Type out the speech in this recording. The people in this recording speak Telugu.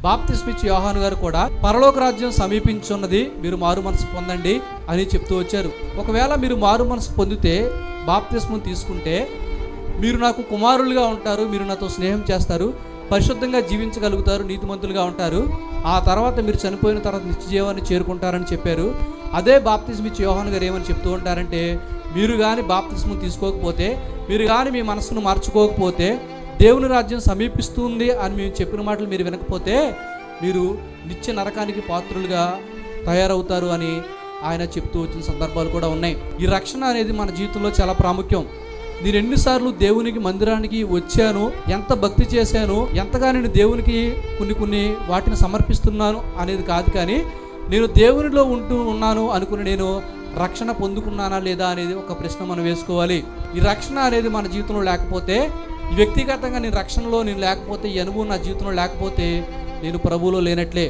బాప్తిస్మిచ్చి యోహాను గారు కూడా పరలోక రాజ్యం సమీపించున్నది, మీరు మారు మనసు పొందండి అని చెప్తూ వచ్చారు. ఒకవేళ మీరు మారు మనసు పొందితే, బాప్తిస్మం తీసుకుంటే, మీరు నాకు కుమారులుగా ఉంటారు, మీరు నాతో స్నేహం చేస్తారు, పరిశుద్ధంగా జీవించగలుగుతారు, నీతిమంతులుగా ఉంటారు, ఆ తర్వాత మీరు చనిపోయిన తర్వాత నిత్య జీవాన్ని చేరుకుంటారని చెప్పారు. అదే బాప్తిస్మిచ్చి యోహాను గారు ఏమని చెప్తూ ఉంటారంటే, మీరు కానీ బాప్తిస్మం తీసుకోకపోతే, మీరు కానీ మీ మనసును మార్చుకోకపోతే దేవుని రాజ్యం సమీపిస్తుంది అని మేము చెప్పిన మాటలు మీరు వినకపోతే మీరు నిత్య నరకానికి పాత్రులుగా తయారవుతారు అని ఆయన చెప్తూ వచ్చిన సందర్భాలు కూడా ఉన్నాయి. ఈ రక్షణ అనేది మన జీవితంలో చాలా ప్రాముఖ్యం. నేను ఎన్నిసార్లు దేవునికి మందిరానికి వచ్చాను, ఎంత భక్తి చేశాను, ఎంతగా నేను దేవునికి కొన్ని వాటిని సమర్పిస్తున్నాను అనేది కాదు, కానీ నేను దేవునిలో ఉన్నాను అనుకుని నేను రక్షణ పొందుకున్నానా లేదా అనేది ఒక ప్రశ్న మనం వేసుకోవాలి. ఈ రక్షణ అనేది మన జీవితంలో లేకపోతే, వ్యక్తిగతంగా నేను రక్షణలో నేను లేకపోతే, ఈ అనుభవం నా జీవితంలో లేకపోతే నేను ప్రభువులో లేనట్లే.